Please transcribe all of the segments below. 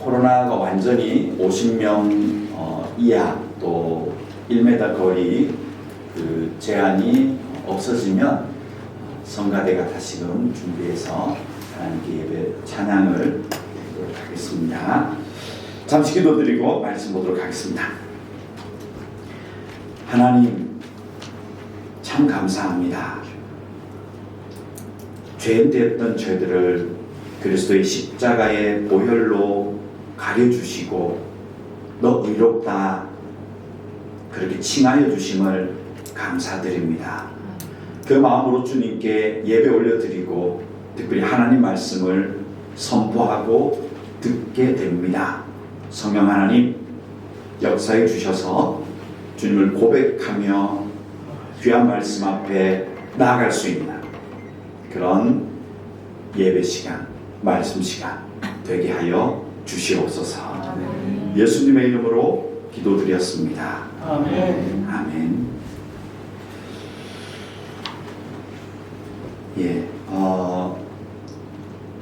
코로나가 완전히 50명 이하 또 1m 거리 그 제한이 없어지면 성가대가 다시금 준비해서 하나님께 예배 찬양을 드리도록 하겠습니다. 잠시 기도드리고 말씀 보도록 하겠습니다. 하나님 참 감사합니다. 죄인 되었던 죄들을 그리스도의 십자가의 보혈로 가려주시고 너 의롭다 그렇게 칭하여 주심을 감사드립니다. 그 마음으로 주님께 예배 올려드리고 특별히 하나님 말씀을 선포하고 듣게 됩니다. 성령 하나님 역사해 주셔서 주님을 고백하며 귀한 말씀 앞에 나아갈 수 있는 그런 예배 시간, 말씀 시간 되게 하여 주시옵소서. 아멘. 예수님의 이름으로 기도드렸습니다. 아멘. 아멘. 예,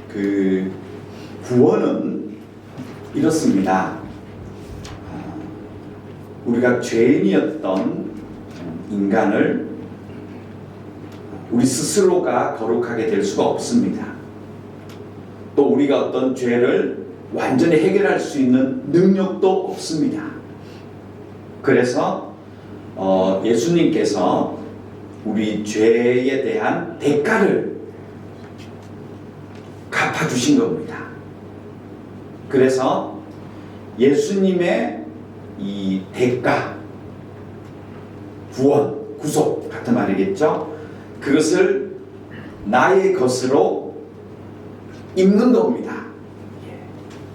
그 구원은 이렇습니다. 우리가 죄인이었던 인간을 우리 스스로가 거룩하게 될 수가 없습니다. 또 우리가 어떤 죄를 완전히 해결할 수 있는 능력도 없습니다. 그래서 예수님께서 우리 죄에 대한 대가를 갚아주신 겁니다. 그래서 예수님의 이 대가, 구원, 구속 같은 말이겠죠. 그것을 나의 것으로 입는 겁니다.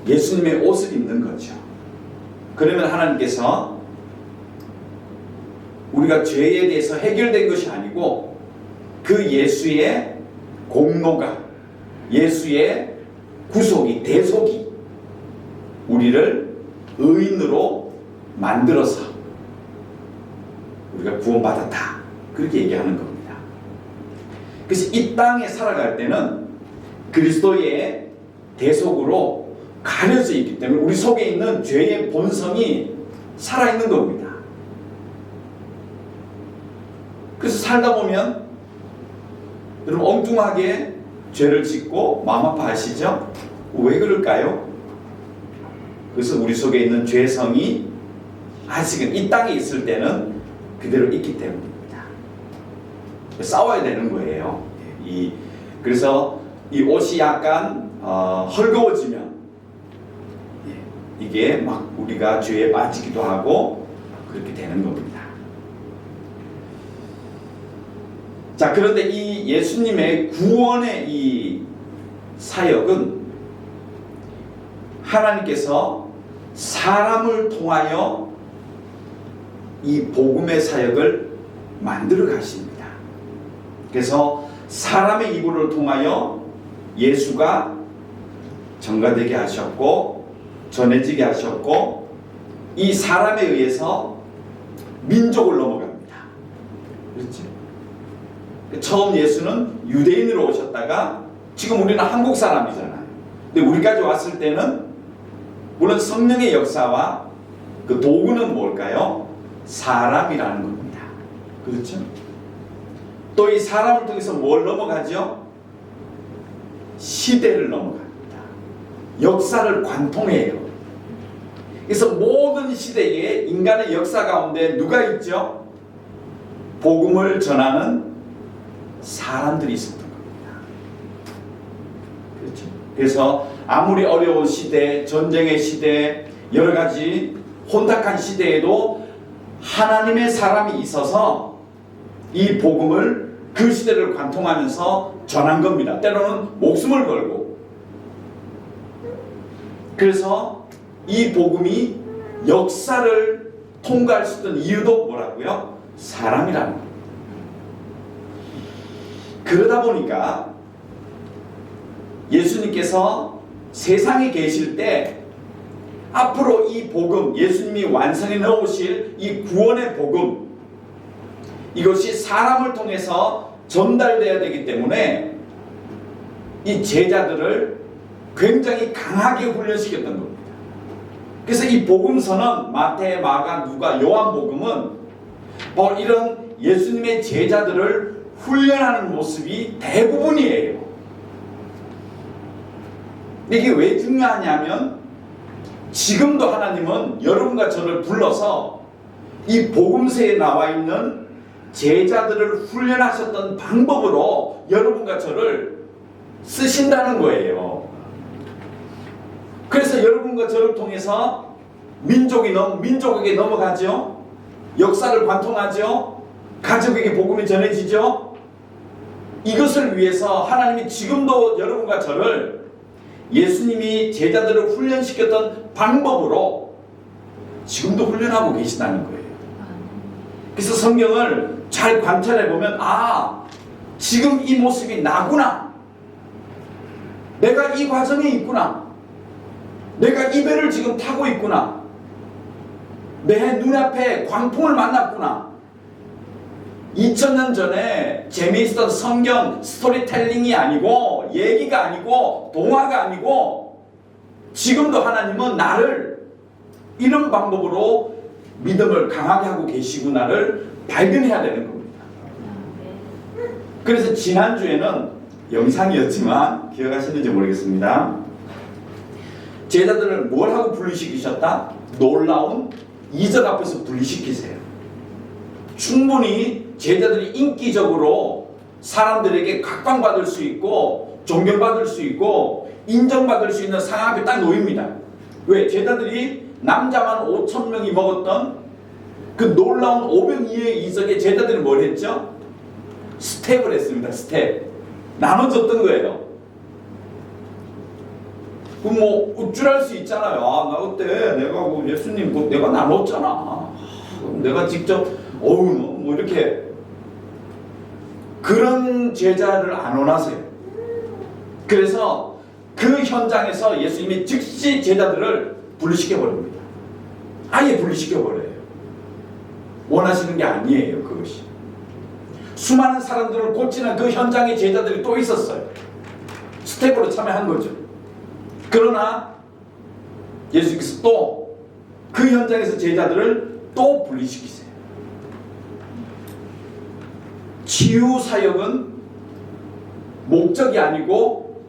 예수님의 옷을 입는 거죠. 그러면 하나님께서 우리가 죄에 대해서 해결된 것이 아니고 그 예수의 공로가, 예수의 구속이, 대속이 우리를 의인으로 만들어서 우리가 구원받았다 그렇게 얘기하는 겁니다. 그래서 이 땅에 살아갈 때는 그리스도의 대속으로 가려져 있기 때문에 우리 속에 있는 죄의 본성이 살아있는 겁니다. 그래서 살다 보면 여러분 엉뚱하게 죄를 짓고 마음 아파하시죠? 왜 그럴까요? 그래서 우리 속에 있는 죄성이 아직은 이 땅에 있을 때는 그대로 있기 때문입니다. 싸워야 되는 거예요. 그래서 이 옷이 약간 헐거워지면 이게 막 우리가 죄에 빠지기도 하고 그렇게 되는 겁니다. 자, 그런데 이 예수님의 구원의 이 사역은 하나님께서 사람을 통하여 이 복음의 사역을 만들어 가십니다. 그래서 사람의 이불을 통하여 예수가 전가되게 하셨고 전해지게 하셨고 이 사람에 의해서 민족을 넘어갑니다. 그렇지? 처음 예수는 유대인으로 오셨다가 지금 우리는 한국 사람이잖아요. 근데 우리까지 왔을 때는 물론 성령의 역사와 그 도구는 뭘까요? 사람이라는 겁니다. 그렇죠? 또 이 사람을 통해서 뭘 넘어가죠? 시대를 넘어갑니다. 역사를 관통해요. 그래서 모든 시대에 인간의 역사 가운데 누가 있죠? 복음을 전하는 사람들이 있었던 겁니다. 그렇죠? 그래서 아무리 어려운 시대, 전쟁의 시대, 여러 가지 혼탁한 시대에도 하나님의 사람이 있어서 이 복음을 그 시대를 관통하면서 전한 겁니다. 때로는 목숨을 걸고. 그래서 이 복음이 역사를 통과할 수 있던 이유도 뭐라고요? 사람이라는 거예요. 그러다 보니까 예수님께서 세상에 계실 때 앞으로 이 복음, 예수님이 완성해 넣으실 이 구원의 복음, 이것이 사람을 통해서 전달되어야 되기 때문에 이 제자들을 굉장히 강하게 훈련시켰던 겁니다. 그래서 이 복음서는 마태, 마가, 누가, 요한복음은 바로 이런 예수님의 제자들을 훈련하는 모습이 대부분이에요. 이게 왜 중요하냐면 지금도 하나님은 여러분과 저를 불러서 이 복음서에 나와 있는 제자들을 훈련하셨던 방법으로 여러분과 저를 쓰신다는 거예요. 그래서 여러분과 저를 통해서 민족에게 넘어가죠. 역사를 관통하죠. 가족에게 복음이 전해지죠. 이것을 위해서 하나님이 지금도 여러분과 저를 예수님이 제자들을 훈련시켰던 방법으로 지금도 훈련하고 계시다는 거예요. 그래서 성경을 잘 관찰해 보면 지금 이 모습이 나구나. 내가 이 과정에 있구나. 내가 이 배를 지금 타고 있구나. 내 눈앞에 광풍을 만났구나. 2000년 전에 재미있었던 성경 스토리텔링이 아니고 얘기가 아니고 동화가 아니고 지금도 하나님은 나를 이런 방법으로 믿음을 강하게 하고 계시구나를 발견해야 되는 겁니다. 그래서 지난주에는 영상이었지만 기억하시는지 모르겠습니다. 제자들을 뭘 하고 분리시키셨다? 놀라운 이적 앞에서 분리시키세요. 충분히 제자들이 인기적으로 사람들에게 각광받을 수 있고 존경받을 수 있고 인정받을 수 있는 상황 앞에 딱 놓입니다. 왜? 제자들이 남자만 5,000명이 먹었던 그 놀라운 500이의 이적에 제자들이 뭘 했죠? 스텝을 했습니다. 스텝. 나눠줬던 거예요. 그럼 뭐 우쭐할 수 있잖아요. 나 그때 내가 예수님 내가 나눴잖아. 내가 직접 뭐 이렇게 그런 제자를 안 원하세요. 그래서 그 현장에서 예수님이 즉시 제자들을 분리시켜버립니다. 아예 분리시켜버려요. 원하시는 게 아니에요. 그것이. 수많은 사람들을 고치는 그 현장에 제자들이 또 있었어요. 스텝으로 참여한 거죠. 그러나 예수님께서 또 그 현장에서 제자들을 또 분리시키세요. 치유 사역은 목적이 아니고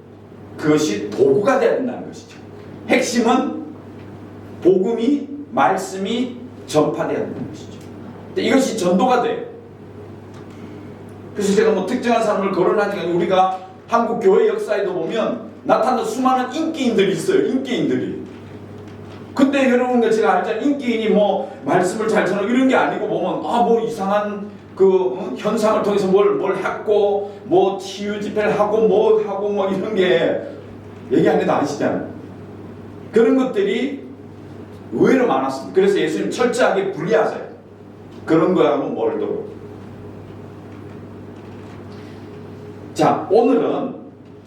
그것이 도구가 되어야 된다는 것이죠. 핵심은 복음이 말씀이 전파되어야 된다는 것이죠. 근데 이것이 전도가 돼요. 그래서 제가 특정한 사람을 거론하지 않고 우리가 한국 교회 역사에도 보면 나타난 수많은 인기인들이 있어요. 인기인들이. 근데 여러분들 제가 알잖아요. 인기인이 말씀을 잘 전하고 이런 게 아니고 보면 이상한 현상을 통해서 뭘 했고 치유 집회를 하고 하고 이런 게 얘기 안 해도 아시잖아요. 그런 것들이 의외로 많았습니다. 그래서 예수님 철저하게 분리하세요. 그런 거하고 멀도록. 자, 오늘은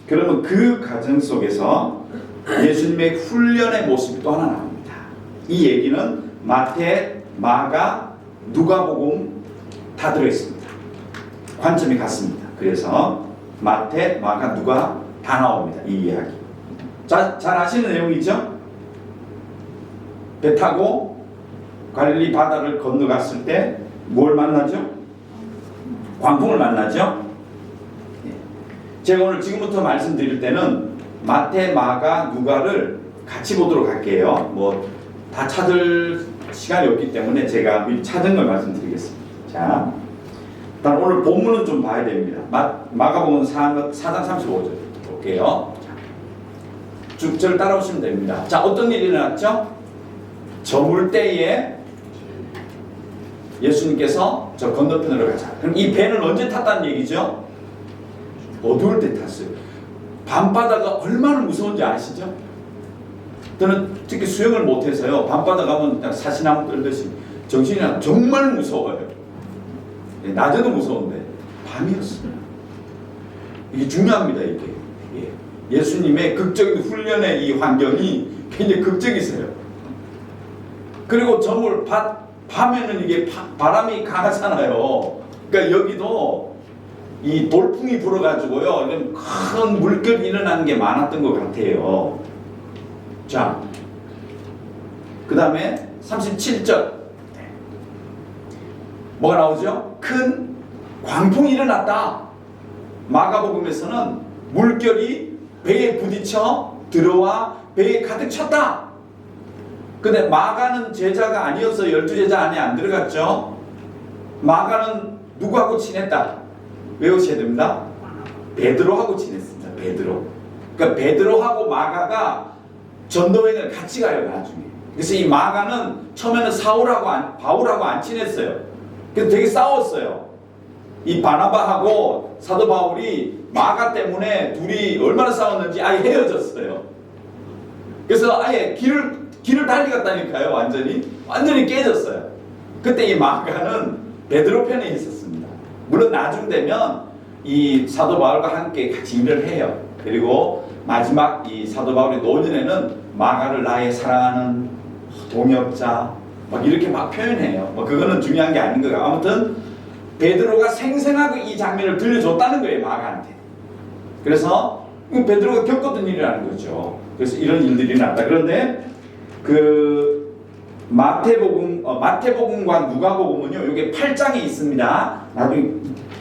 그러면 그 과정 속에서 예수님의 훈련의 모습이 또 하나 나옵니다. 이 얘기는 마태, 마가, 누가복음 다 들어있습니다. 관점이 같습니다. 그래서 마태, 마가, 누가 다 나옵니다. 이 이야기. 잘 아시는 내용이죠? 배 타고 갈릴리 바다를 건너갔을 때 뭘 만나죠? 광풍을 만나죠? 제가 오늘 지금부터 말씀드릴 때는 마태, 마가, 누가를 같이 보도록 할게요. 다 찾을 시간이 없기 때문에 제가 미리 찾은 걸 말씀드리겠습니다. 자, 일단 오늘 본문은 좀 봐야 됩니다. 마가복음 4장 35절 볼게요. 쭉 저를 따라오시면 됩니다. 자, 어떤 일이 일어났죠? 저물 때에 예수님께서 저 건너편으로 가자. 그럼 이 배는 언제 탔다는 얘기죠? 어두울 때 탔어요. 밤바다가 얼마나 무서운지 아시죠? 저는 특히 수영을 못해서요. 밤바다 가면 그냥 사시나무 떨듯이 정신이 정말 무서워요. 낮에도 무서운데 밤이었어요. 이게 중요합니다. 이게 예수님의 극적인 훈련의 이 환경이 굉장히 극적이세요. 그리고 저물 밤에는 이게 바람이 강하잖아요. 그러니까 여기도 이 돌풍이 불어가지고요, 큰 물결이 일어나는 게 많았던 것 같아요. 자, 그 다음에 37절 뭐가 나오죠? 큰 광풍이 일어났다. 마가복음에서는 물결이 배에 부딪혀 들어와 배에 가득 찼다. 근데 마가는 제자가 아니어서 12제자 안에 안 들어갔죠. 마가는 누구하고 친했다? 외우셔야 됩니다. 베드로하고 친했습니다. 베드로. 그러니까 베드로하고 마가가 전도여행을 같이 가요, 나중에. 그래서 이 마가는 처음에는 바울하고 안 친했어요. 그래서 되게 싸웠어요. 이 바나바하고 사도 바울이 마가 때문에 둘이 얼마나 싸웠는지 아예 헤어졌어요. 그래서 아예 길을 달리갔다니까요. 완전히 깨졌어요. 그때 이 마가는 베드로 편에 있었습니다. 물론 나중 되면 이 사도 바울과 함께 같이 일을 해요. 그리고 마지막 이 사도 바울의 노년에는 마가를 나의 사랑하는 동역자 막 이렇게 막 표현해요. 그거는 중요한 게 아닌 거예요. 아무튼 베드로가 생생하게 이 장면을 들려줬다는 거예요, 마가한테. 그래서 베드로가 겪었던 일이라는 거죠. 그래서 이런 일들이 났다. 그런데 그 마태복음과 누가복음은요, 이게 8장에 있습니다. 나중에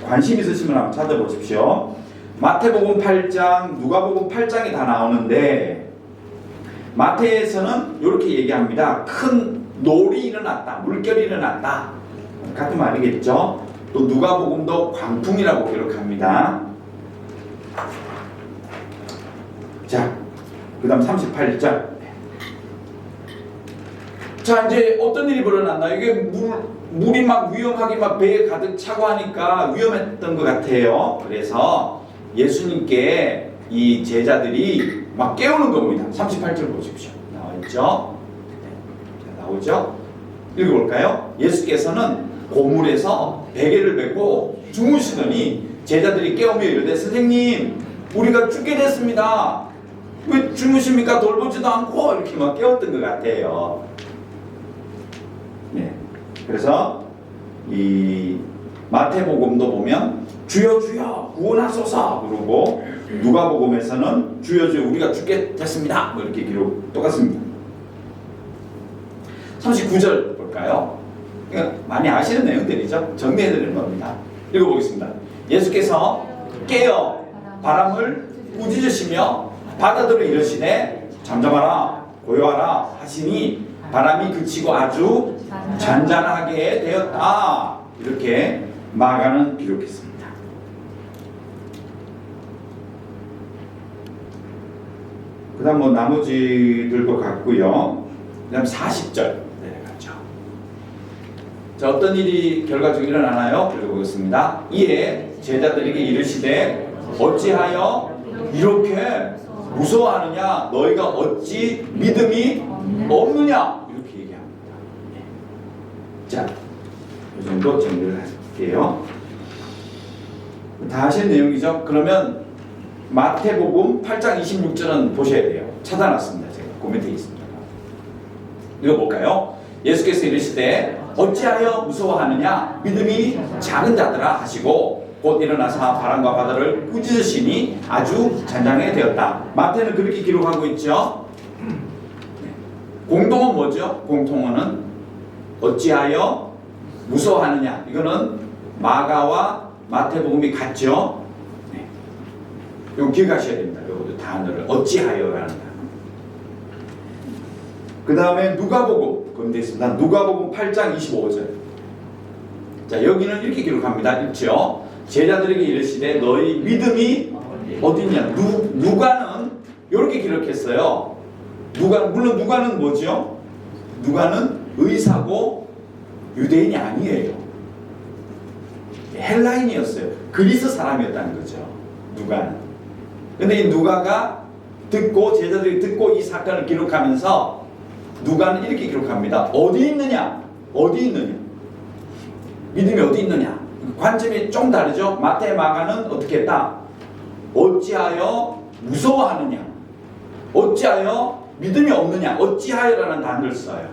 관심 있으시면 한번 찾아보십시오. 마태복음 8장, 누가복음 8장이 다 나오는데 마태에서는 이렇게 얘기합니다. 큰 놀이 일어났다, 물결이 일어났다. 같은 말이겠죠. 또 누가복음도 광풍이라고 기록합니다. 자, 그 다음 38절. 자, 이제 어떤 일이 벌어났나? 이게 물이 막 위험하게 막 배에 가득 차고 하니까 위험했던 것 같아요. 그래서 예수님께 이 제자들이 막 깨우는 겁니다. 38절 보십시오. 나와있죠? 나오죠? 읽어볼까요? 예수께서는 고물에서 베개를 메고 주무시더니 제자들이 깨우며 이르되 선생님, 우리가 죽게 됐습니다. 왜 주무십니까? 돌보지도 않고 이렇게 막 깨웠던 것 같아요. 네. 그래서 이 마태복음도 보면 주여 주여 구원하소서 그러고 누가복음에서는 주여 주여 우리가 죽게 됐습니다. 뭐 이렇게 기록 똑같습니다. 39절 볼까요? 많이 아시는 내용들이죠. 정리해드리는 겁니다. 읽어보겠습니다. 예수께서 깨어 바람을 꾸짖으시며 바다들을 이르시되 잠잠하라 고요하라 하시니 바람이 그치고 아주 잔잔하게 되었다. 이렇게 마가는 기록했습니다. 그 다음 뭐 나머지들도 같고요. 그 다음 40절 내려갔죠. 자, 어떤 일이 결과적으로 일어나나요? 읽어보겠습니다. 이에 제자들에게 이르시되 어찌하여 이렇게 무서워하느냐? 너희가 어찌 믿음이 없느냐? 이렇게 얘기합니다. 자, 이 정도 정리를 할게요. 다 하신 내용이죠. 그러면 마태복음 8장 26절은 보셔야 돼요. 찾아놨습니다. 제가 그 밑에 있습니다. 읽어볼까요? 예수께서 이르시되 어찌하여 무서워하느냐? 믿음이 작은 자들아 하시고 곧 일어나사 바람과 바다를 꾸짖으시니 아주 잔잔하게 되었다. 마태는 그렇게 기록하고 있죠. 공통은 뭐죠? 공통어는 어찌하여 무서워하느냐. 이거는 마가와 마태복음이 같죠. 네. 이거 기억하셔야 됩니다. 이것도 단어를 어찌하여라는 단어. 그 다음에 누가복음 검토했습니다. 누가복음 8장 25절. 자, 여기는 이렇게 기록합니다. 있죠. 제자들에게 이르시되 너희 믿음이 어디냐? 누가는 이렇게 기록했어요. 물론 누가는 뭐죠? 누가는 의사고 유대인이 아니에요. 헬라인이었어요. 그리스 사람이었다는 거죠. 누가는. 근데 이 누가가 제자들이 듣고 이 사건을 기록하면서 누가는 이렇게 기록합니다. 어디 있느냐? 어디 있느냐? 믿음이 어디 있느냐? 관점이 좀 다르죠. 마태, 마가는 어떻게 했다? 어찌하여 무서워하느냐? 어찌하여 믿음이 없느냐? 어찌하여라는 단어를 써요.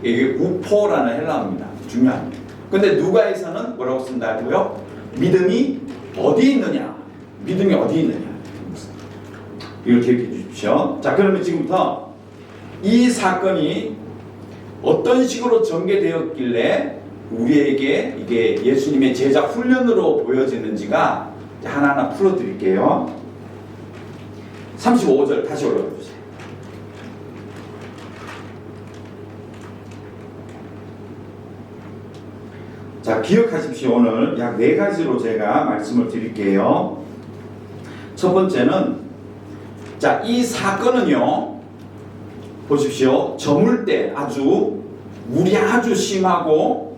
이게 우포라는 헬라어입니다. 중요합니다. 근데 누가에서는 뭐라고 쓴다고요? 믿음이 어디 있느냐? 믿음이 어디 있느냐? 이걸 기억해 주십시오. 자, 그러면 지금부터 이 사건이 어떤 식으로 전개되었길래 우리에게 이게 예수님의 제자 훈련으로 보여지는지가 하나하나 풀어드릴게요. 35절 다시 올라가 주세요. 자, 기억하십시오. 오늘 약 4가지로 제가 말씀을 드릴게요. 첫 번째는, 자, 이 사건은요, 보십시오. 저물 때 물이 아주 심하고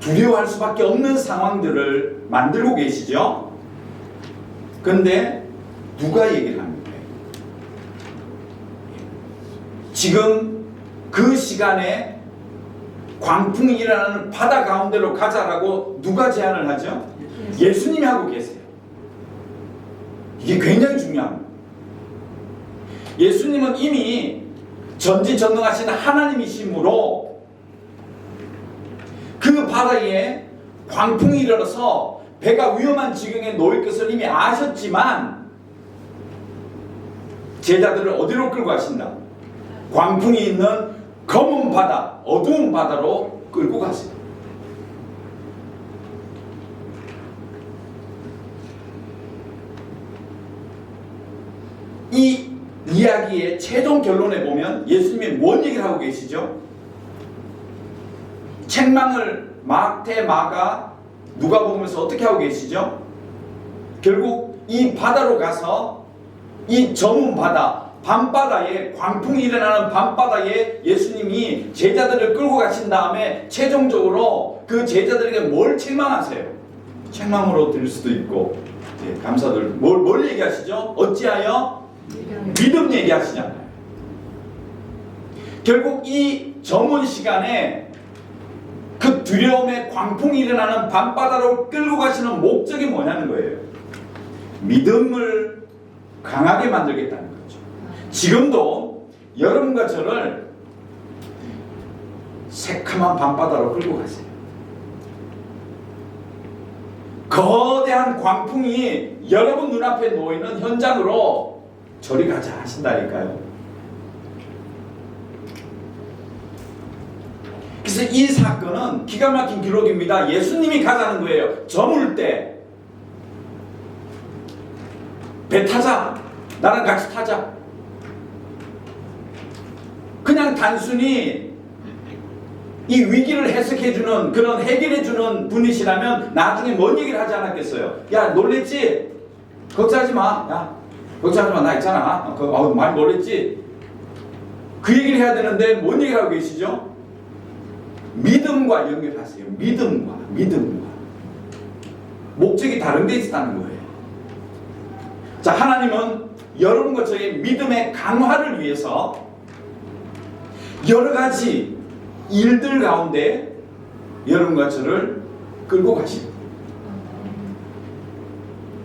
두려워할 수밖에 없는 상황들을 만들고 계시죠. 그런데 누가 얘기를 합니까? 지금 그 시간에 광풍이 일어나는 바다 가운데로 가자라고 누가 제안을 하죠? 예수님이 하고 계세요. 이게 굉장히 중요합니다. 예수님은 이미 전지전능하신 하나님이시므로 그 바다에 광풍이 일어나서 배가 위험한 지경에 놓일 것을 이미 아셨지만 제자들을 어디로 끌고 가신다? 광풍이 있는 검은 바다, 어두운 바다로 끌고 가세요. 이 이야기의 최종 결론에 보면 예수님이 뭔 얘기를 하고 계시죠? 책망을 마태, 마가, 누가 보면서 어떻게 하고 계시죠? 결국 이 바다로 가서 이 저문 바다, 밤바다에, 광풍이 일어나는 밤바다에 예수님이 제자들을 끌고 가신 다음에 최종적으로 그 제자들에게 뭘 책망하세요? 책망으로 들을 수도 있고, 감사들 뭘 얘기하시죠? 어찌하여 믿음 얘기하시잖아요. 결국 이 저문 시간에 그 두려움에 광풍이 일어나는 밤바다로 끌고 가시는 목적이 뭐냐는 거예요. 믿음을 강하게 만들겠다는 거죠. 지금도 여러분과 저를 새카만 밤바다로 끌고 가세요. 거대한 광풍이 여러분 눈앞에 놓이는 현장으로 저리 가자 하신다니까요. 그래서 이 사건은 기가 막힌 기록입니다. 예수님이 가자는 거예요. 저물 때 배 타자, 나랑 같이 타자. 그냥 단순히 이 위기를 해석해주는, 그런 해결해주는 분이시라면 나중에 뭔 얘기를 하지 않았겠어요? 야, 놀랬지? 걱정하지 마. 야, 걱정하지 마. 나 있잖아. 많이 놀랬지? 그 얘기를 해야 되는데 뭔 얘기를 하고 계시죠? 믿음과 연결하세요. 믿음과. 목적이 다른 데 있다는 거예요. 자, 하나님은 여러분과 저의 믿음의 강화를 위해서 여러 가지 일들 가운데 여러분과 저를 끌고 가십니다.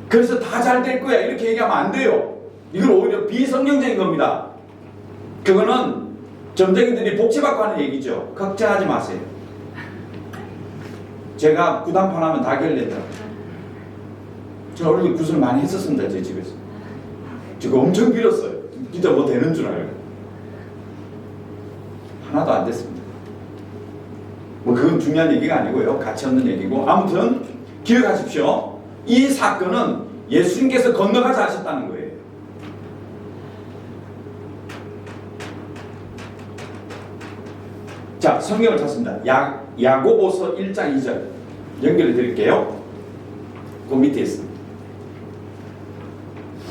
그래서 다 잘 될 거야 이렇게 얘기하면 안 돼요. 이건 오히려 비성경적인 겁니다. 그거는 점쟁이들이 복지받고 하는 얘기죠. 걱정하지 마세요. 제가 구단판 하면 다 해결된다고. 저 어릴 때 구슬 많이 했었습니다. 제 집에서. 제가 엄청 빌었어요. 진짜 뭐 되는 줄 알고. 하나도 안 됐습니다. 뭐 그건 중요한 얘기가 아니고요. 가치 없는 얘기고. 아무튼 기억하십시오. 이 사건은 예수님께서 건너가자 하셨다는 거예요. 자, 성경을 찾습니다. 야고보서 1장 2절 연결해 드릴게요. 그 밑에 있습니다.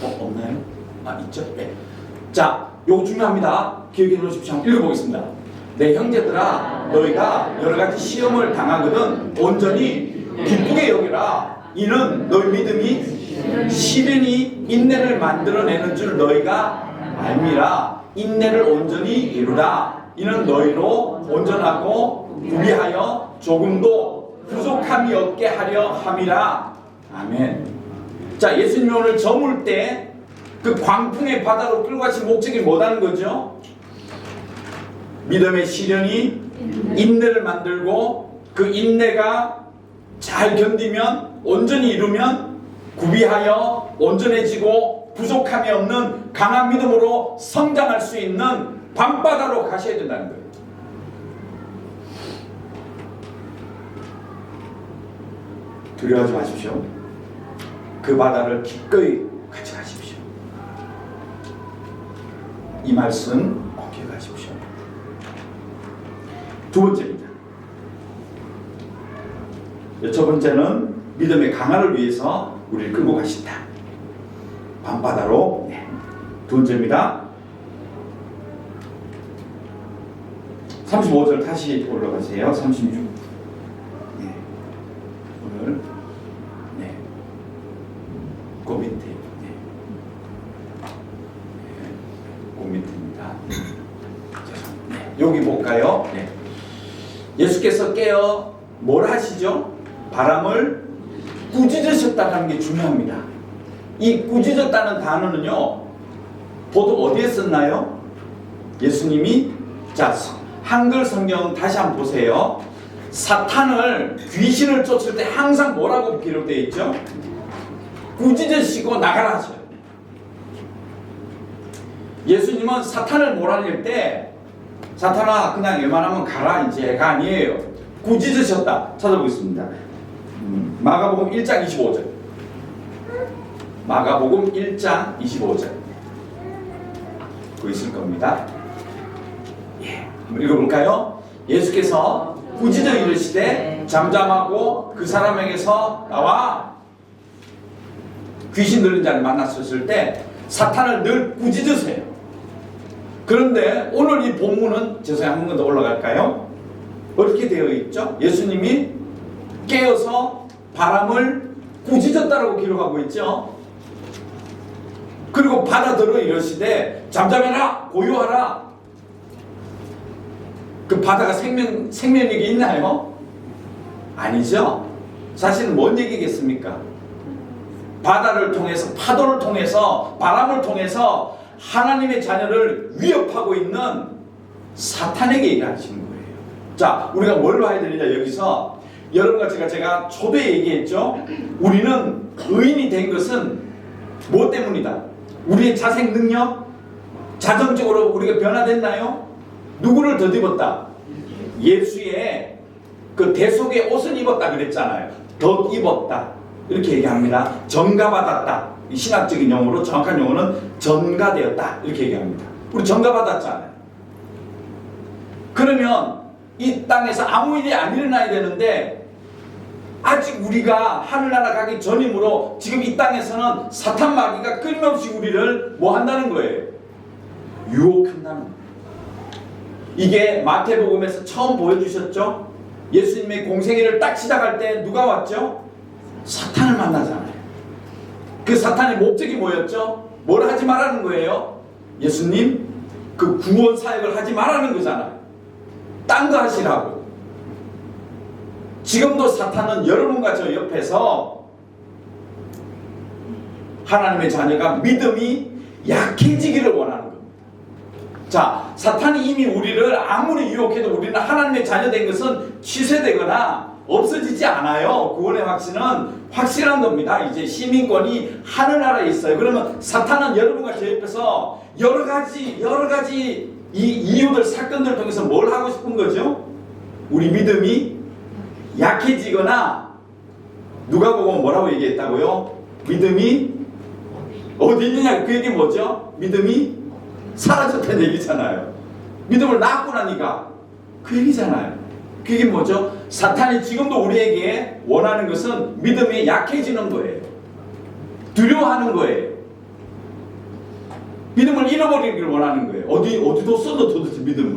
없나요? 있죠? 네. 자, 요거 중요합니다. 기억해 놓으십시오. 한번 읽어보겠습니다. 내 형제들아, 너희가 여러 가지 시험을 당하거든 온전히 기쁘게 여기라. 이는 너희 믿음이 시련이 인내를 만들어내는 줄 너희가 알미라. 인내를 온전히 이루라. 이는 너희로 온전하고 구비하여 조금도 부족함이 없게 하려 함이라. 아멘. 자, 예수님이 오늘 저물 때 그 광풍의 바다로 끌고 가신 목적이 뭐라는 거죠? 믿음의 시련이 인내를 만들고 그 인내가 잘 견디면, 온전히 이루면 구비하여 온전해지고 부족함이 없는 강한 믿음으로 성장할 수 있는 밤바다로 가셔야 된다는 거예요. 두려워하지 마십시오. 그 바다를 기꺼이 같이 가십시오. 이 말씀 꼭 기억하십시오. 두 번째입니다. 첫 번째는 믿음의 강화를 위해서 우리를 끌고 가신다. 밤바다로. 두 번째입니다. 35절 다시 올라가세요. 36. 오늘 그 밑에 그 밑입니다. 여기 볼까요? 예수께서 깨어 뭘 하시죠? 바람을 꾸짖으셨다는 게 중요합니다. 이 꾸짖었다는 단어는요, 보통 어디에 썼나요? 예수님이, 자, 한글 성경 다시 한번 보세요. 사탄을, 귀신을 쫓을 때 항상 뭐라고 기록되어 있죠? 꾸짖으시고 나가라 하셔요. 예수님은 사탄을 몰아낼 때, 사탄아 그냥 웬만하면 가라 이제가 아니에요. 꾸짖으셨다. 찾아보겠습니다. 마가복음 1장 25절. 마가복음 1장 25절. 그거 있을 겁니다. 한번 읽어볼까요? 예수께서 꾸짖어 이르시되 잠잠하고 그 사람에게서 나와. 귀신 들린 자를 만났었을 때 사탄을 늘 꾸짖으세요. 그런데 오늘 이 본문은, 죄송해요, 한 번 더 올라갈까요? 어떻게 되어 있죠? 예수님이 깨어서 바람을 꾸짖었다라고 기록하고 있죠. 그리고 바다들어 이러시되 잠잠해라, 고요하라. 그 바다가 생명력이 있나요? 아니죠. 사실은 뭔 얘기겠습니까? 바다를 통해서, 파도를 통해서, 바람을 통해서 하나님의 자녀를 위협하고 있는 사탄에게 얘기하시는 거예요. 자, 우리가 뭘 봐야 되느냐, 여기서 여러분과 제가 초대에 얘기했죠. 우리는 의인이 된 것은 뭐 때문이다? 우리의 자생 능력? 자정적으로 우리가 변화됐나요? 누구를 덧입었다? 예수의 그 대속의 옷을 입었다 그랬잖아요. 덧입었다 이렇게 얘기합니다. 전가받았다. 이 신학적인 용어로, 정확한 용어는 전가되었다 이렇게 얘기합니다. 우리 전가받았잖아요. 그러면 이 땅에서 아무 일이 안 일어나야 되는데 아직 우리가 하늘나라 가기 전이므로 지금 이 땅에서는 사탄 마귀가 끊임없이 우리를 뭐 한다는 거예요? 유혹한다는 거예요. 이게 마태복음에서 처음 보여주셨죠? 예수님의 공생애를 딱 시작할 때 누가 왔죠? 사탄을 만나잖아요. 그 사탄의 목적이 뭐였죠? 뭘 하지 말라는 거예요? 예수님 그 구원 사역을 하지 말라는 거잖아요. 딴 거 하시라고. 지금도 사탄은 여러분과 저 옆에서 하나님의 자녀가 믿음이 약해지기를 원하는 겁니다. 자, 사탄이 이미 우리를 아무리 유혹해도 우리는 하나님의 자녀 된 것은 취소되거나 없어지지 않아요. 구원의 확신은 확실한 겁니다. 이제 시민권이 하늘나라에 있어요. 그러면 사탄은 여러분과 저 옆에서 여러 가지 이 이유들, 사건들을 통해서 뭘 하고 싶은 거죠? 우리 믿음이 약해지거나, 누가 보고 뭐라고 얘기했다고요? 믿음이 어디 있느냐, 그 얘기 뭐죠? 믿음이 사라졌다는 얘기잖아요. 믿음을 낳고 나니까 그 얘기잖아요. 그 얘기 뭐죠? 사탄이 지금도 우리에게 원하는 것은 믿음이 약해지는 거예요. 두려워하는 거예요. 믿음을 잃어버리기를 원하는 거예요. 어디도 써도 도대체 믿음을.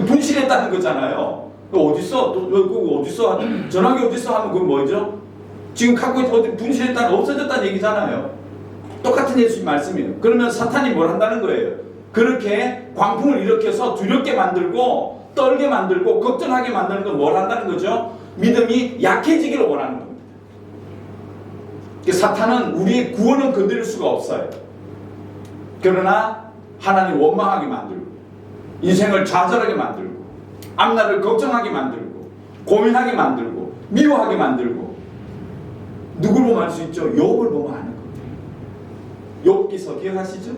분실했다는 거잖아요. 어디 써? 그거 어디 써? 전화기 어디 써? 하면 그건 뭐죠? 지금 갖고 있는 어디 분실했다는, 없어졌다는 얘기잖아요. 똑같은 예수님 말씀이에요. 그러면 사탄이 뭘 한다는 거예요? 그렇게 광풍을 일으켜서 두렵게 만들고, 떨게 만들고, 걱정하게 만드는 건 뭘 한다는 거죠? 믿음이 약해지기를 원하는 겁니다. 사탄은 우리의 구원은 건드릴 수가 없어요. 그러나 하나님 원망하게 만들고, 인생을 좌절하게 만들고, 앞날을 걱정하게 만들고, 고민하게 만들고, 미워하게 만들고. 누굴 보면 알 수 있죠? 욥을 보면 아는 겁니다. 욥기서 기억하시죠?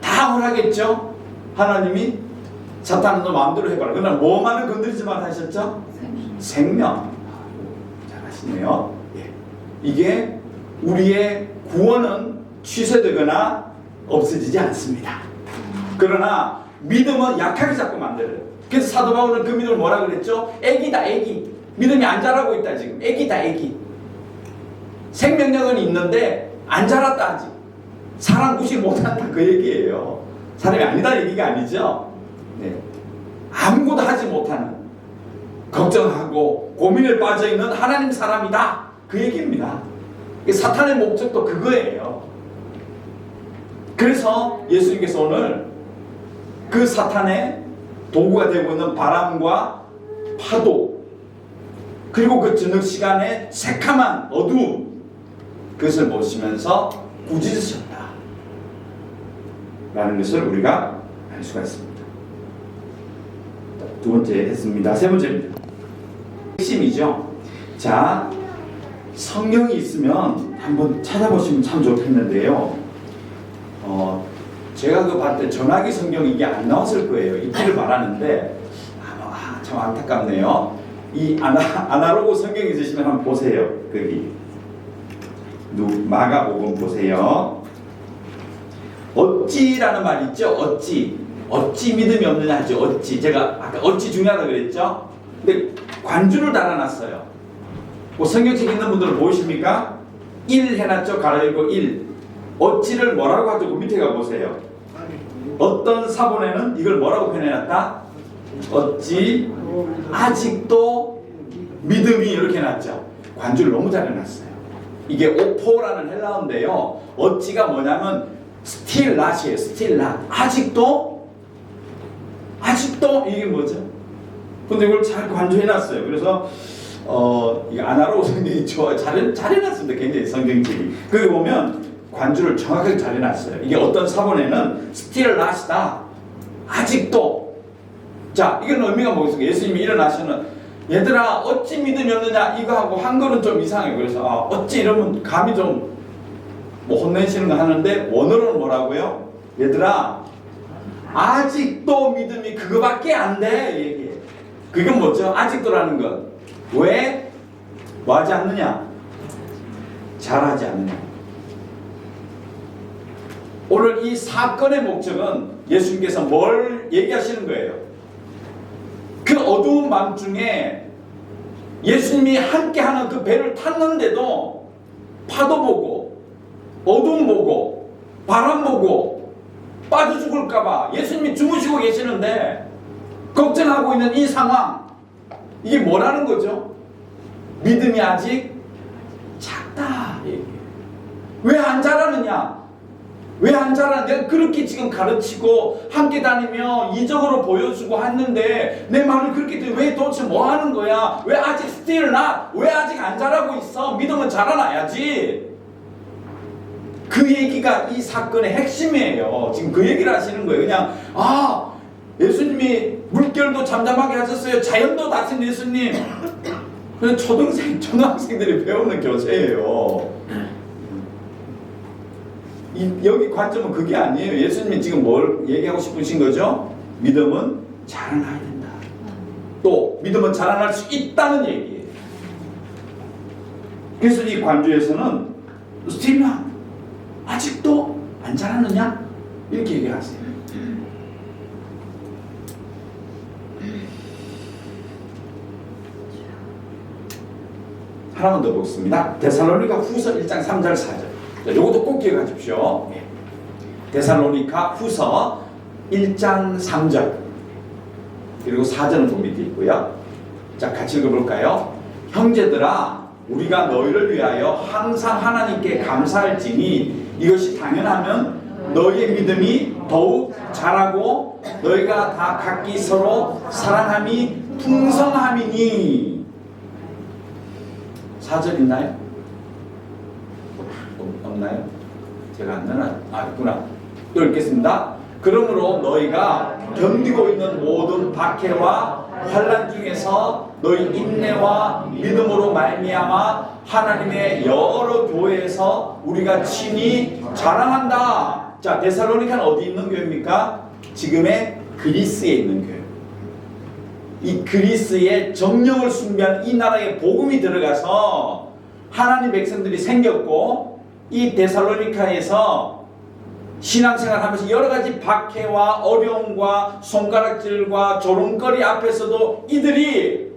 다 허락했죠? 하나님이 사탄은 너 마음대로 해봐라. 그러나 뭐만은 건드리지 마 하셨죠? 생명. 잘 하시네요. 예. 이게 우리의 구원은 취소되거나 없어지지 않습니다. 그러나 믿음은 약하게 자꾸 만들어요. 그래서 사도 바울은 그 믿음을 뭐라 그랬죠? 애기다, 애기. 믿음이 안 자라고 있다 지금. 애기다, 애기. 생명력은 있는데 안 자랐다 아직. 사람 구실 못한다 그 얘기예요. 사람이 아니다 얘기가 아니죠. 네. 아무것도 하지 못하는, 걱정하고 고민에 빠져있는 하나님 사람이다 그 얘기입니다. 사탄의 목적도 그거예요. 그래서 예수님께서 오늘 그 사탄의 도구가 되고 있는 바람과 파도, 그리고 그 저녁 시간에 새카만 어두움, 그것을 보시면서 꾸짖으셨다 라는 것을 우리가 알 수가 있습니다. 두 번째 했습니다. 세 번째입니다. 핵심이죠. 자, 성경이 있으면 한번 찾아보시면 참 좋겠는데요. 제가 그거 봤을 때 전화기 성경 이게 안 나왔을 거예요. 있기를 바라는데 참 안타깝네요. 이 아날로그 성경 있으시면 한번 보세요. 거기 마가복음 보세요. 어찌라는 말 있죠. 어찌 믿음이 없느냐 하죠. 어찌. 제가 아까 어찌 중요하다 그랬죠. 근데 관주를 달아놨어요. 뭐 성경책 있는 분들은 보이십니까? 1 해놨죠. 가로열고 1. 어찌를 뭐라고 하죠? 그 밑에 가보세요. 어떤 사본에는 이걸 뭐라고 표현해놨다? 어찌 아직도 믿음이 이렇게 해놨죠. 관주를 너무 잘 해놨어요. 이게 오포라는 헬라어인데요. 어찌가 뭐냐면 still not이에요. still not. 아직도 이게 뭐죠? 근데 이걸 잘 관주해놨어요. 그래서 이 아날로그 성경이 잘해놨습니다. 굉장히 성경책이. 거기 보면 관주를 정확하게 잘 해놨어요. 이게 어떤 사본에는 still not이다. 아직도. 자, 이건 의미가 뭐겠습니까? 예수님이 일어나시는 얘들아 어찌 믿음이 없느냐 이거 하고 한글은 좀 이상해요. 그래서 어찌 이러면 감히 좀 뭐 혼내시는 거 하는데 원어로는 뭐라고요? 얘들아 아직도 믿음이 그거밖에 안 돼 얘기해. 그건 뭐죠? 아직도라는 건 왜? 뭐 하지 않느냐? 잘하지 않느냐. 오늘 이 사건의 목적은 예수님께서 뭘 얘기하시는 거예요? 그 어두운 밤중에 예수님이 함께하는 그 배를 탔는데도 파도 보고 어두움 보고 바람 보고 빠져 죽을까봐 예수님이 주무시고 계시는데 걱정하고 있는 이 상황, 이게 뭐라는 거죠? 믿음이 아직 작다. 왜 안 자라느냐? 왜 안 자라? 내가 그렇게 지금 가르치고 함께 다니며 이적으로 보여주고 했는데 내 말을 그렇게 왜 도대체 뭐 하는 거야? 왜 아직 still not? 왜 아직 안 자라고 있어? 믿음은 자라나야지. 그 얘기가 이 사건의 핵심이에요. 지금 그 얘기를 하시는 거예요. 그냥 예수님이 물결도 잠잠하게 하셨어요. 자연도 다스린 예수님. 그냥 초등학생들이 배우는 교재예요. 여기 관점은 그게 아니에요. 예수님이 지금 뭘 얘기하고 싶으신 거죠? 믿음은 자라나야 된다. 또 믿음은 자라날 수 있다는 얘기예요. 그래서 이 관주에서는 스틸만 아직도 안 자라느냐? 이렇게 얘기하세요. 하나만 더 보겠습니다. 데살로니가 후서 1장 3절 4절. 이것도 꼭 기억하십시오. 데살로니가 후서 1장 3절 그리고 4절은 그 밑에 있고요. 자, 같이 읽어볼까요? 형제들아 우리가 너희를 위하여 항상 하나님께 감사할지니 이것이 당연하면 너희의 믿음이 더욱 자라고 너희가 다 각기 서로 사랑함이 풍성함이니. 4절 있나요? 없나요? 제가 안 넣어놨. 있구나. 또 읽겠습니다. 그러므로 너희가 견디고 있는 모든 박해와 환난 중에서 너희 인내와 믿음으로 말미암아 하나님의 여러 교회에서 우리가 친히 자랑한다. 자, 데살로니카는 어디 있는 교회입니까? 지금의 그리스에 있는 교회. 이 그리스의 정령을 숭배하는 이 나라에 복음이 들어가서 하나님 백성들이 생겼고 이 데살로니카에서 신앙생활 하면서 여러 가지 박해와 어려움과 손가락질과 조롱거리 앞에서도 이들이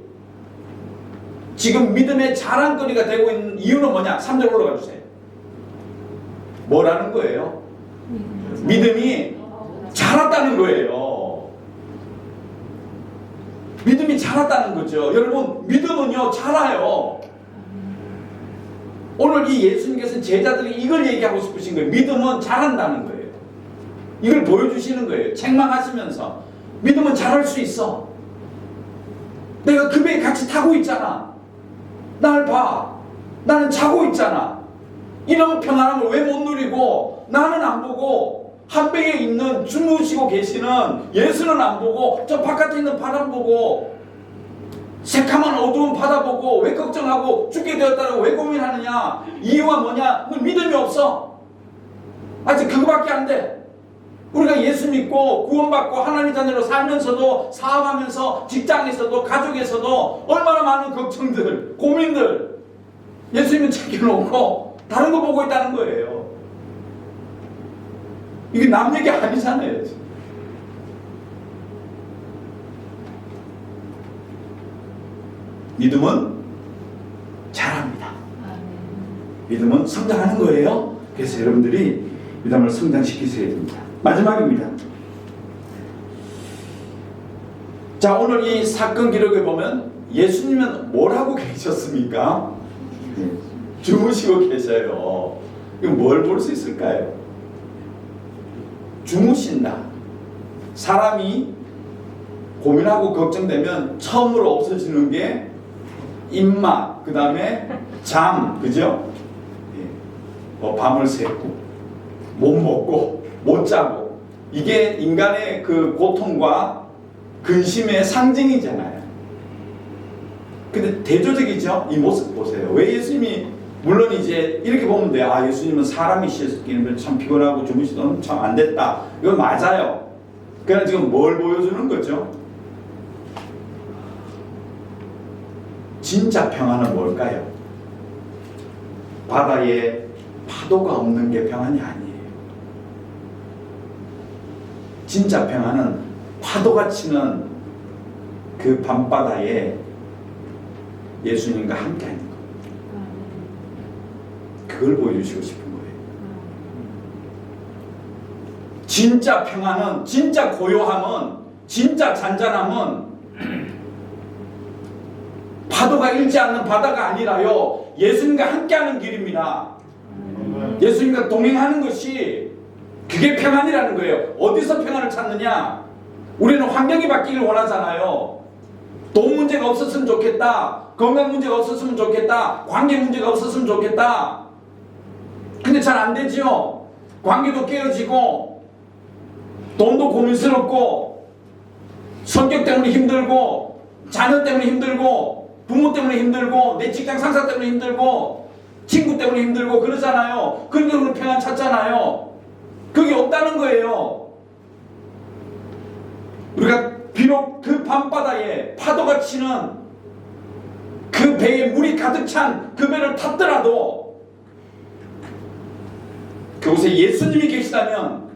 지금 믿음의 자랑거리가 되고 있는 이유는 뭐냐? 3절 올라가 주세요. 뭐라는 거예요? 믿음이 자랐다는 거예요. 믿음이 자랐다는 거죠. 여러분, 믿음은요 자라요. 오늘 이 예수님께서는 제자들이 이걸 얘기하고 싶으신 거예요. 믿음은 자란다는 거예요. 이걸 보여주시는 거예요. 책망하시면서 믿음은 자랄 수 있어. 내가 그 배에 같이 타고 있잖아. 날 봐. 나는 자고 있잖아. 이런 평안함을 왜 못 누리고 나는 안 보고 한 배에 있는 주무시고 계시는 예수는 안 보고 저 바깥에 있는 바람 보고 새카만 어두운 바다 보고 왜 걱정하고 죽게 되었다고 왜 고민하느냐? 이유가 뭐냐? 너 믿음이 없어. 아직 그거밖에 안 돼. 우리가 예수 믿고 구원받고 하나님 자녀로 살면서도 사업하면서 직장에서도 가족에서도 얼마나 많은 걱정들, 고민들 예수님은 챙겨놓고 다른 거 보고 있다는 거예요. 이게 남 얘기 아니잖아요. 믿음은 자랍니다. 믿음은 성장하는 거예요. 그래서 여러분들이 믿음을 성장시키셔야 됩니다. 마지막입니다. 자, 오늘 이 사건 기록에 보면 예수님은 뭘 하고 계셨습니까? 주무시고 계셔요. 이거 뭘 볼 수 있을까요? 주무신다. 사람이 고민하고 걱정되면 처음으로 없어지는 게 입맛, 그 다음에 잠, 그죠? 뭐 밤을 새고 못 먹고 못 자고 이게 인간의 그 고통과 근심의 상징이잖아요. 근데 대조적이죠? 이 모습 보세요. 왜 예수님이 물론 이제 이렇게 보면 돼요. 아, 예수님은 사람이시기는 참 피곤하고 주무시던 참 안 됐다. 이건 맞아요. 그러나 지금 뭘 보여주는 거죠? 진짜 평안은 뭘까요? 바다에 파도가 없는 게 평안이 아니에요. 진짜 평안은 파도가 치는 그 밤바다에 예수님과 함께 하는 거예요. 그걸 보여주시고 싶은 거예요. 진짜 평안은, 진짜 고요함은, 진짜 잔잔함은 파도가 일지 않는 바다가 아니라요, 예수님과 함께하는 길입니다. 예수님과 동행하는 것이 그게 평안이라는 거예요. 어디서 평안을 찾느냐? 우리는 환경이 바뀌길 원하잖아요. 돈 문제가 없었으면 좋겠다. 건강 문제가 없었으면 좋겠다. 관계 문제가 없었으면 좋겠다. 근데 잘 안 되지요. 관계도 깨어지고 돈도 고민스럽고 성격 때문에 힘들고 자녀 때문에 힘들고 부모 때문에 힘들고 내 직장 상사 때문에 힘들고 친구 때문에 힘들고 그러잖아요. 그런데 우리 평안 찾잖아요. 그게 없다는 거예요. 우리가 비록 그 밤바다에 파도가 치는 그 배에 물이 가득 찬 그 배를 탔더라도 그곳에 예수님이 계시다면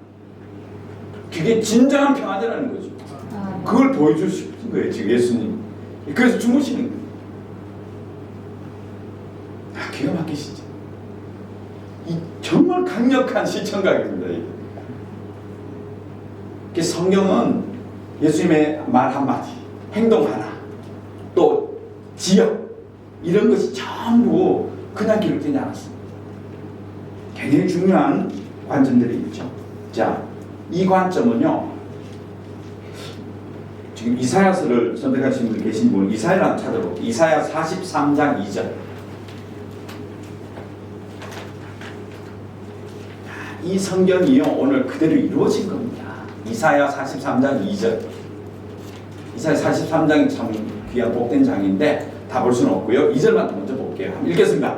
그게 진정한 평안이라는 거죠. 그걸 보여줄 수 있는 거예요, 지금 예수님. 그래서 주무시는 거예요. 아, 기가 막히시죠? 이 정말 강력한 시청각입니다. 이게 성경은 예수님의 말 한마디, 행동 하나, 또 지역, 이런 것이 전부 그냥 기록되지 않았습니다. 굉장히 중요한 관점들이 있죠. 자, 이 관점은요, 지금 이사야서를 선택하신 분 계신 분, 이사야를 찾아보고, 이사야 43장 2절. 이 성경이요, 오늘 그대로 이루어진 겁니다. 이사야 43장 2절. 이사야 43장이 참 귀한 복된 장인데 다 볼 수는 없고요. 2절만 먼저 볼게요. 한번 읽겠습니다.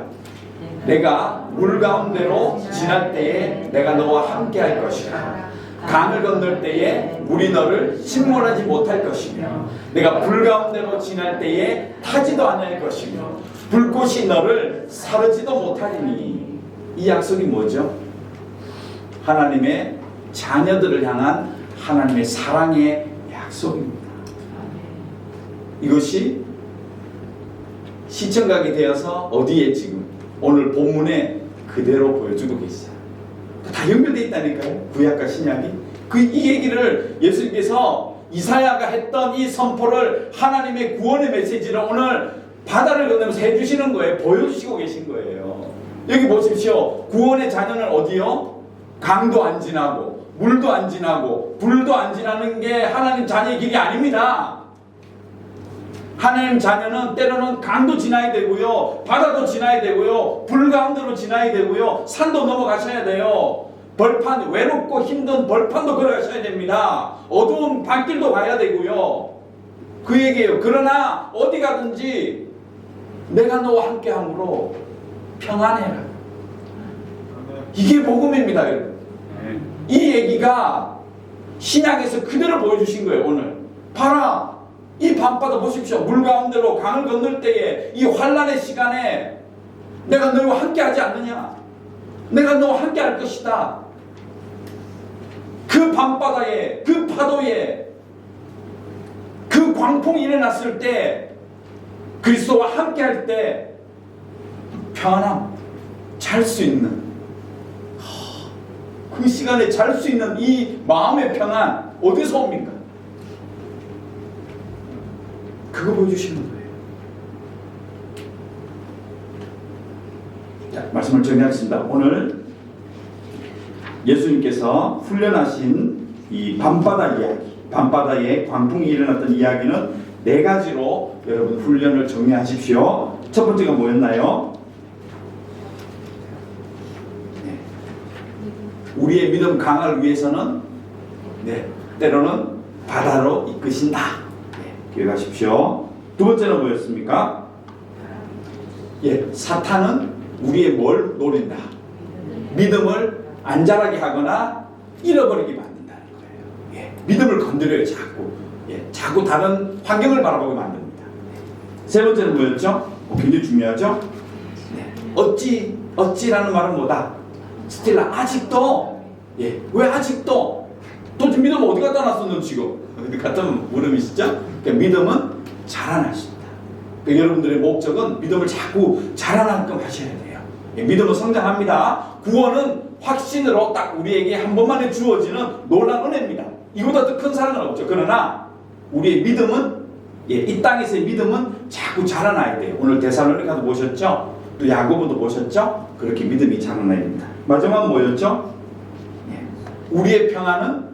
내가 물 가운데로 지날 때에 내가 너와 함께 할 것이라. 강을 건널 때에 물이 너를 침몰하지 못할 것이며 내가 불 가운데로 지날 때에 타지도 않을 것이며 불꽃이 너를 사르지도 못하리니. 이 약속이 뭐죠? 하나님의 자녀들을 향한 하나님의 사랑의 약속입니다. 이것이 시청각이 되어서 어디에 지금 오늘 본문에 그대로 보여주고 계시죠. 다 연결되어 있다니까요. 구약과 신약이. 이 얘기를 예수님께서 이사야가 했던 이 선포를 하나님의 구원의 메시지를 오늘 바다를 건너면서 해주시는 거예요. 보여주시고 계신 거예요. 여기 보십시오. 구원의 자녀는 어디요? 강도 안 지나고 물도 안 지나고 불도 안 지나는 게 하나님 자녀의 길이 아닙니다. 하나님 자녀는 때로는 강도 지나야 되고요, 바다도 지나야 되고요, 불 가운데로 지나야 되고요, 산도 넘어가셔야 돼요. 벌판, 외롭고 힘든 벌판도 걸어가셔야 됩니다. 어두운 밤길도 가야 되고요. 그 얘기예요. 그러나 어디 가든지 내가 너와 함께함으로 평안해라. 이게 복음입니다, 여러분. 이 얘기가 신약에서 그대로 보여주신 거예요. 오늘 봐라, 이 밤바다 보십시오. 물 가운데로 강을 건널 때에 이 환난의 시간에 내가 너와 함께 하지 않느냐, 내가 너와 함께 할 것이다. 그 밤바다에, 그 파도에, 그 광풍이 일어났을 때 그리스도와 함께 할 때 평안함, 잘 수 있는, 그 시간에 잘 수 있는 이 마음의 평안 어디서 옵니까? 그거 보여주시는 거예요. 자, 말씀을 정리하겠습니다. 오늘 예수님께서 훈련하신 이 밤바다 이야기, 밤바다에 광풍이 일어났던 이야기는 네 가지로 여러분 훈련을 정리하십시오. 첫 번째가 뭐였나요? 우리의 믿음 강화를 위해서는 때로는 바다로 이끄신다. 기억하십시오. 두 번째는 뭐였습니까? 사탄은 우리의 뭘 노린다? 믿음을 안 자라게 하거나 잃어버리게 만든다는 거예요. 믿음을 건드려요. 자꾸 다른 환경을 바라보게 만듭니다. 세 번째는 뭐였죠? 굉장히 중요하죠? 어찌라는 말은 뭐다? 스틸라, 아직도, 왜 아직도? 도대체 믿음은 어디 갖다 놨었는 지금? 같은 물음이시죠? 그러니까 믿음은 자라났습니다. 그러니까 여러분들의 목적은 믿음을 자꾸 자라나게끔 하셔야 돼요. 믿음은 성장합니다. 구원은 확신으로 딱 우리에게 한 번만에 주어지는 놀라운 은혜입니다. 이보다 더 큰 사랑은 없죠. 그러나 우리의 믿음은, 이 땅에서의 믿음은 자꾸 자라나야 돼요. 오늘 데살로니가도 보셨죠? 또 야고보도 보셨죠? 그렇게 믿음이 자라나야 됩니다. 마지막 뭐였죠? 우리의 평안은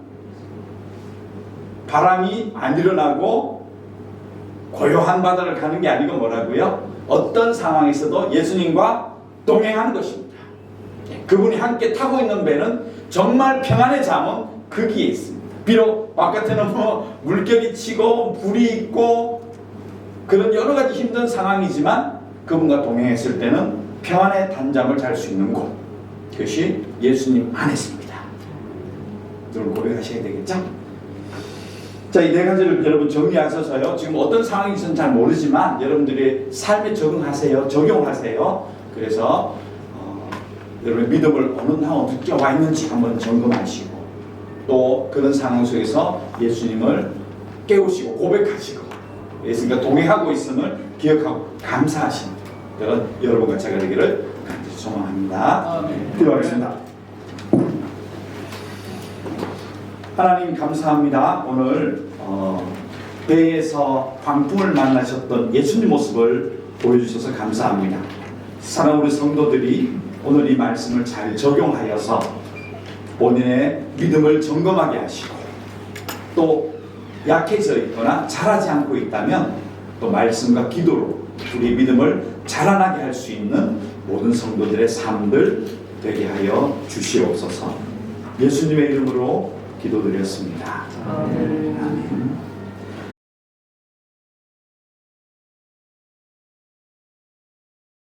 바람이 안 일어나고 고요한 바다를 가는 게 아니고 뭐라고요? 어떤 상황에서도 예수님과 동행하는 것입니다. 그분이 함께 타고 있는 배는 정말 평안의 잠은 거기에 있습니다. 비록 바깥에는 물결이 치고 불이 있고 그런 여러 가지 힘든 상황이지만 그분과 동행했을 때는 평안의 단잠을 잘 수 있는 곳, 그것이 예수님 안에 있습니다. 여러분 고백하셔야 되겠죠? 자, 이 네 가지를 여러분 정리하셔서요, 지금 어떤 상황인지는 잘 모르지만 여러분들의 삶에 적응하세요. 적용하세요. 그래서 여러분의 믿음을 어느 날 와 있는지 한번 점검하시고, 또 그런 상황 속에서 예수님을 깨우시고 고백하시고 예수님과 동행하고 있음을 기억하고 감사하시는 그런 여러분과 제가 되기를 간절히 소망합니다. 기도하겠습니다. 하나님 감사합니다. 오늘 배에서 광풍을 만나셨던 예수님 모습을 보여주셔서 감사합니다. 사랑하는 우리 성도들이 오늘 이 말씀을 잘 적용하여서 본인의 믿음을 점검하게 하시고, 또 약해져 있거나 자라지 않고 있다면 또 말씀과 기도로 우리 믿음을 자라나게 할 수 있는 모든 성도들의 삶들 되게 하여 주시옵소서. 예수님의 이름으로 기도드렸습니다. 아멘.